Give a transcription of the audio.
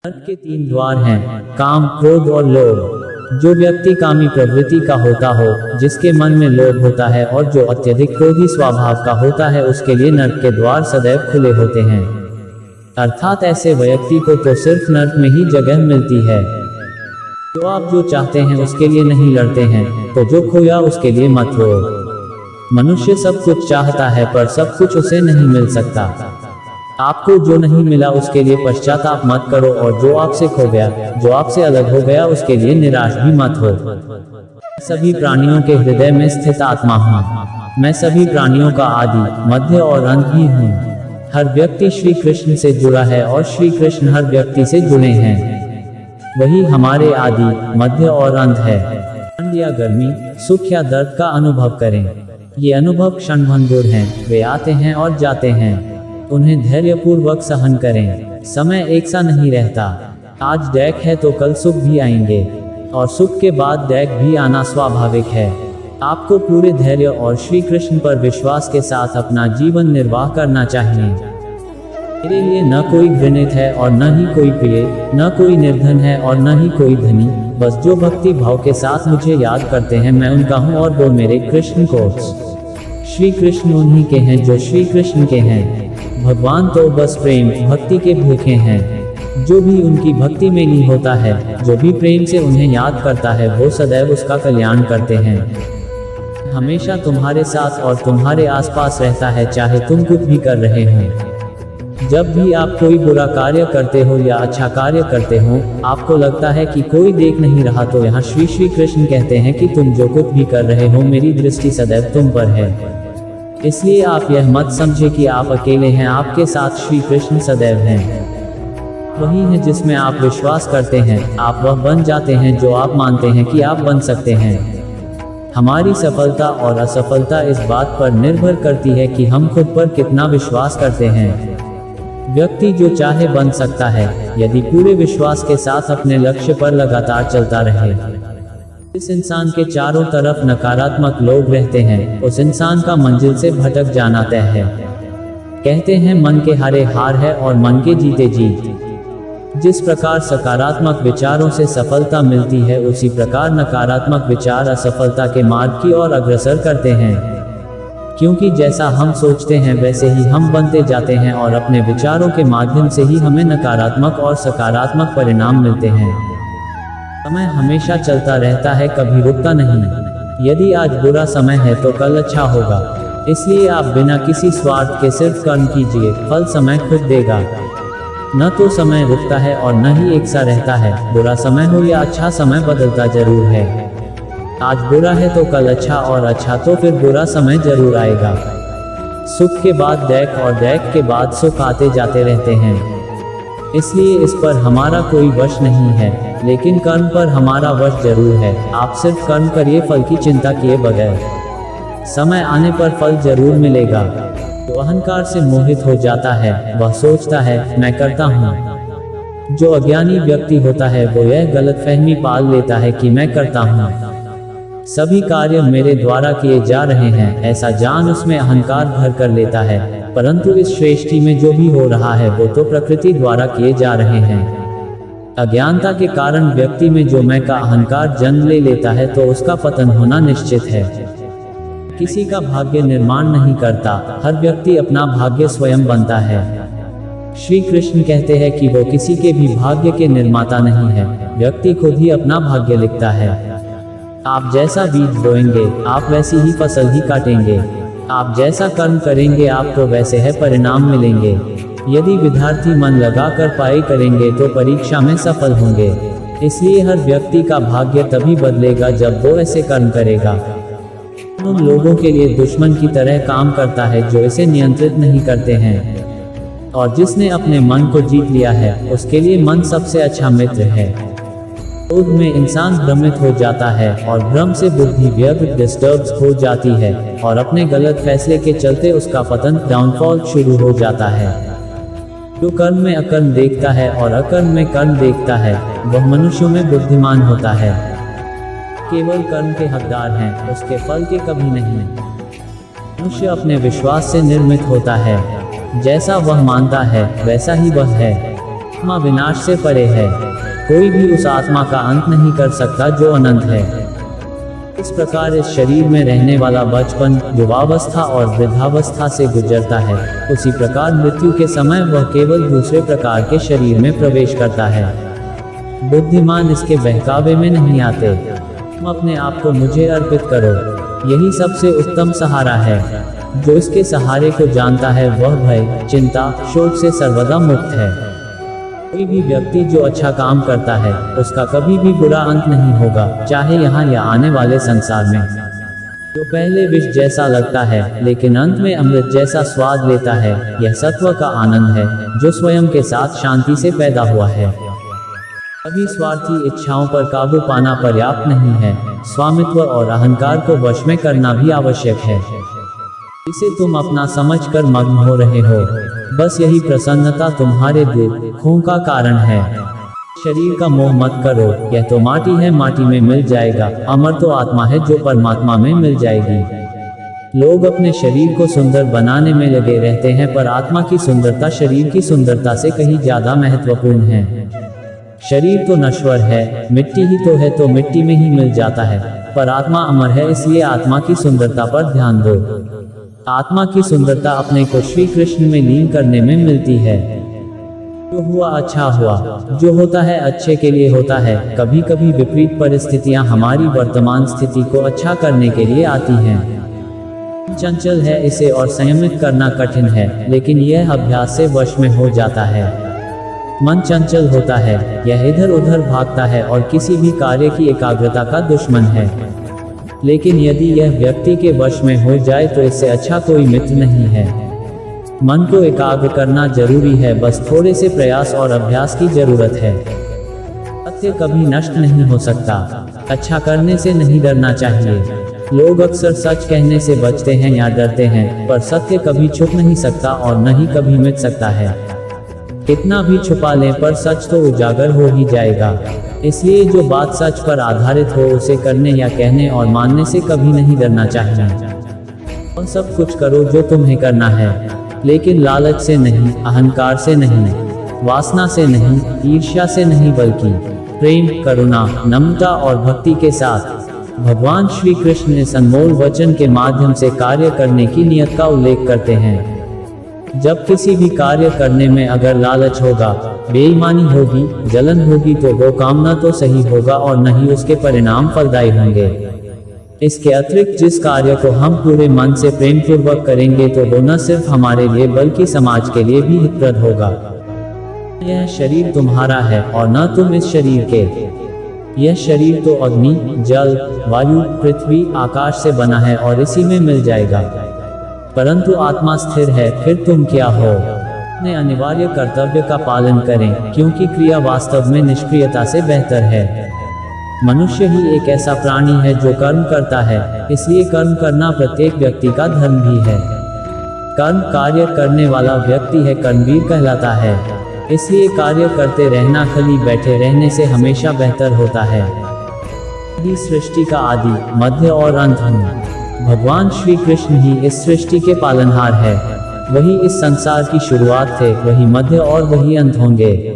नर्क के 3 द्वार हैं, काम, क्रोध और लोभ। जो व्यक्ति कामी प्रवृत्ति का होता हो, जिसके मन में लोभ होता है और जो अत्यधिक क्रोधी स्वभाव का होता है, उसके लिए नर्क के द्वार सदैव खुले होते हैं। अर्थात ऐसे व्यक्ति को तो सिर्फ नर्क में ही जगह मिलती है। तो आप जो चाहते हैं उसके लिए नहीं लड़ते हैं, तो जो खोया उसके लिए मत रो। मनुष्य सब कुछ चाहता है पर सब कुछ उसे नहीं मिल सकता। आपको जो नहीं मिला उसके लिए पश्चाताप मत करो, और जो आपसे खो गया, जो आपसे अलग हो गया, उसके लिए निराश भी मत हो। सभी प्राणियों के हृदय में स्थित आत्मा हूँ। मैं सभी प्राणियों का आदि, मध्य और अंत भी हूँ। हर व्यक्ति श्री कृष्ण से जुड़ा है और श्री कृष्ण हर व्यक्ति से जुड़े हैं। वही हमारे आदि, मध्य और अंत है। ठंड या गर्मी, सुख या दर्द का अनुभव करें। ये अनुभव क्षणभंगुर हैं, वे आते हैं और जाते हैं। उन्हें धैर्यपूर्वक सहन करें। समय एक सा नहीं रहता। आज दैक है तो कल सुख भी आएंगे, और सुख के बाद दैक भी आना स्वाभाविक है। आपको पूरे धैर्य और श्री कृष्ण पर विश्वास के साथ अपना जीवन निर्वाह करना चाहिए। मेरे लिए न कोई घृणित है और न ही कोई प्रिय, न कोई निर्धन है और न ही कोई धनी। बस जो भक्ति भाव के साथ मुझे याद करते हैं, मैं उनका हूँ और वो मेरे कृष्ण को। श्री कृष्ण उन्हीं के हैं जो श्री कृष्ण के हैं। भगवान तो बस प्रेम भक्ति के भूखे हैं। जो भी उनकी भक्ति में लीन होता है, जो भी प्रेम से उन्हें याद करता है, वो सदैव उसका कल्याण करते हैं। हमेशा तुम्हारे साथ और तुम्हारे आसपास रहता है, चाहे तुम कुछ भी कर रहे हो। जब भी आप कोई बुरा कार्य करते हो या अच्छा कार्य करते हो, आपको लगता है कि कोई देख नहीं रहा, तो यहाँ श्री कृष्ण कहते हैं कि तुम जो कुछ भी कर रहे हो, मेरी दृष्टि सदैव तुम पर है। इसलिए आप यह मत समझे कि आप अकेले हैं, आपके साथ श्री कृष्ण सदैव हैं। वही है जिसमें आप विश्वास करते हैं, आप वह बन जाते हैं जो आप मानते हैं कि आप बन सकते हैं। हमारी सफलता और असफलता इस बात पर निर्भर करती है कि हम खुद पर कितना विश्वास करते हैं। व्यक्ति जो चाहे बन सकता है, यदि पूरे विश्वास के साथ अपने लक्ष्य पर लगातार चलता रहे। जिस इंसान के चारों तरफ नकारात्मक लोग रहते हैं, उस इंसान का मंजिल से भटक जाना तय है। कहते हैं मन के हारे हार है और मन के जीते जीत। जिस प्रकार सकारात्मक विचारों से सफलता मिलती है, उसी प्रकार नकारात्मक विचार असफलता के मार्ग की ओर अग्रसर करते हैं। क्योंकि जैसा हम सोचते हैं वैसे ही हम बनते जाते हैं, और अपने विचारों के माध्यम से ही हमें नकारात्मक और सकारात्मक परिणाम मिलते हैं। समय हमेशा चलता रहता है, कभी रुकता नहीं। यदि आज बुरा समय है तो कल अच्छा होगा। इसलिए आप बिना किसी स्वार्थ के सिर्फ कर्म कीजिए, फल समय खुद देगा। न तो समय रुकता है और न ही एक सा रहता है। बुरा समय हो या अच्छा समय, बदलता जरूर है। आज बुरा है तो कल अच्छा, और अच्छा तो फिर बुरा समय जरूर आएगा। सुख के बाद दैक और दैक के बाद सुख आते जाते रहते हैं। इसलिए इस पर हमारा कोई वश नहीं है, लेकिन कर्म पर हमारा वश जरूर है। आप सिर्फ कर्म करिए, फल की चिंता किए बगैर। समय आने पर फल जरूर मिलेगा। जो अहंकार से मोहित हो जाता है, वह सोचता है मैं करता हूँ। जो अज्ञानी व्यक्ति होता है, वो यह गलतफहमी पाल लेता है कि मैं करता हूँ। सभी कार्य मेरे द्वारा किए जा रहे हैं, ऐसा जान उसमें अहंकार भर कर लेता है। परंतु इस सृष्टि में जो भी हो रहा है, वो तो प्रकृति द्वारा किए जा रहे हैं। अज्ञानता के कारण व्यक्ति में जो मैं का अहंकार जन्म ले लेता है, तो उसका पतन होना निश्चित है। किसी का भाग्य निर्माण नहीं करता, हर व्यक्ति अपना भाग्य स्वयं बनता है। श्री कृष्ण कहते हैं कि वो किसी के भी भाग्य के निर्माता नहीं है, व्यक्ति खुद ही अपना भाग्य लिखता है। आप जैसा बीज बोएंगे, आप वैसी ही फसल ही काटेंगे। आप जैसा कर्म करेंगे, आपको वैसे है परिणाम मिलेंगे। यदि विद्यार्थी मन लगाकर पढ़ाई करेंगे तो परीक्षा में सफल होंगे। इसलिए हर व्यक्ति का भाग्य तभी बदलेगा जब वो ऐसे कर्म करेगा। उन लोगों के लिए दुश्मन की तरह काम करता है जो इसे नियंत्रित नहीं करते हैं। और जिसने अपने मन को जीत लिया है, उसके लिए मन सबसे अच्छा मित्र है। क्रोध में इंसान भ्रमित हो जाता है, और भ्रम से बुद्धि व्यग्र डिस्टर्ब हो जाती है, और अपने गलत फैसले के चलते उसका पतन डाउनफॉल शुरू हो जाता है। जो कर्म में अकर्म देखता है और अकर्म में कर्म देखता है, वह मनुष्यों में बुद्धिमान होता है। केवल कर्म के हकदार हैं, उसके फल के कभी नहीं। मनुष्य अपने विश्वास से निर्मित होता है। जैसा वह मानता है, वैसा ही वह है। आत्मा विनाश से परे है, कोई भी उस आत्मा का अंत नहीं कर सकता जो अनंत है। इस प्रकार इस शरीर में रहने वाला बचपन, युवावस्था और वृद्धावस्था से गुजरता है, उसी प्रकार मृत्यु के समय वह केवल दूसरे प्रकार के शरीर में प्रवेश करता है। बुद्धिमान इसके बहकावे में नहीं आते। तुम अपने आप को मुझे अर्पित करो, यही सबसे उत्तम सहारा है। जो इसके सहारे को जानता है वह भय, चिंता, शोक से सर्वदा मुक्त है। कोई भी व्यक्ति जो अच्छा काम करता है उसका कभी भी बुरा अंत नहीं होगा, चाहे यहाँ या आने वाले संसार में। जो पहले विष जैसा लगता है लेकिन अंत में अमृत जैसा स्वाद लेता है, यह सत्व का आनंद है जो स्वयं के साथ शांति से पैदा हुआ है। सभी स्वार्थी इच्छाओं पर काबू पाना पर्याप्त नहीं है, स्वामित्व और अहंकार को वश में करना भी आवश्यक है। इसे तुम अपना समझकर मग्न हो रहे हो, बस यही प्रसन्नता तुम्हारे दुखों का कारण है। शरीर का मोह मत करो, यह तो माटी है, माटी में मिल जाएगा। अमर तो आत्मा है जो परमात्मा में मिल जाएगी। लोग अपने शरीर को सुंदर बनाने में लगे रहते हैं, पर आत्मा की सुंदरता शरीर की सुंदरता से कहीं ज्यादा महत्वपूर्ण है। शरीर तो नश्वर है, मिट्टी ही तो है, तो मिट्टी में ही मिल जाता है, पर आत्मा अमर है, इसलिए आत्मा की सुंदरता पर ध्यान दो। आत्मा की सुंदरता अपने को श्री कृष्ण में लीन करने में मिलती है। जो हुआ अच्छा हुआ, जो होता है अच्छे के लिए होता है। कभी कभी विपरीत परिस्थितियां हमारी वर्तमान स्थिति को अच्छा करने के लिए आती हैं। चंचल है, इसे और संयमित करना कठिन है, लेकिन यह अभ्यास से वश में हो जाता है। मन चंचल होता है, यह इधर उधर भागता है और किसी भी कार्य की एकाग्रता का दुश्मन है। लेकिन यदि यह व्यक्ति के वश में हो जाए तो इससे अच्छा कोई मित्र नहीं है। मन को एकाग्र करना जरूरी है, बस थोड़े से प्रयास और अभ्यास की जरूरत है। सत्य कभी नष्ट नहीं हो सकता। अच्छा करने से नहीं डरना चाहिए। लोग अक्सर सच कहने से बचते हैं या डरते हैं, पर सत्य कभी छुप नहीं सकता और न ही कभी मिट सकता है। कितना भी छुपा लें पर सच तो उजागर हो ही जाएगा। इसलिए जो बात सच पर आधारित हो उसे करने या कहने और मानने से कभी नहीं डरना चाहिए। और सब कुछ करो जो तुम्हें करना है, लेकिन लालच से नहीं, अहंकार से नहीं, वासना से नहीं, ईर्ष्या से नहीं, बल्कि प्रेम, करुणा, नम्रता और भक्ति के साथ। भगवान श्री कृष्ण इस अनमोल वचन के माध्यम से कार्य करने की नियत का उल्लेख करते हैं। जब किसी भी कार्य करने में अगर लालच होगा, बेईमानी होगी, जलन होगी, तो वो कामना तो सही होगा और न ही उसके परिणाम फलदायी होंगे। इसके अतिरिक्त जिस कार्य को हम पूरे मन से प्रेम पूर्वक करेंगे तो वो न सिर्फ हमारे लिए बल्कि समाज के लिए भी हितप्रद होगा। यह शरीर तुम्हारा है और न तुम इस शरीर के। यह शरीर तो अग्नि, जल, वायु, पृथ्वी, आकाश से बना है और इसी में मिल जाएगा। परंतु आत्मा स्थिर है, फिर तुम क्या हो? अपने अनिवार्य कर्तव्य का पालन करें, क्योंकि क्रिया वास्तव में निष्क्रियता से बेहतर है। मनुष्य ही एक ऐसा प्राणी है जो कर्म करता है, इसलिए कर्म करना प्रत्येक व्यक्ति का धर्म भी है। कर्म कार्य करने वाला व्यक्ति है कर्मवीर कहलाता है। इसलिए कार्य करते रहना खाली बैठे रहने से हमेशा बेहतर होता है। यही सृष्टि का आदि, मध्य और अंत हूँ। भगवान श्री कृष्ण ही इस सृष्टि के पालनहार है। वही इस संसार की शुरुआत थे, वही मध्य और वही अंत होंगे।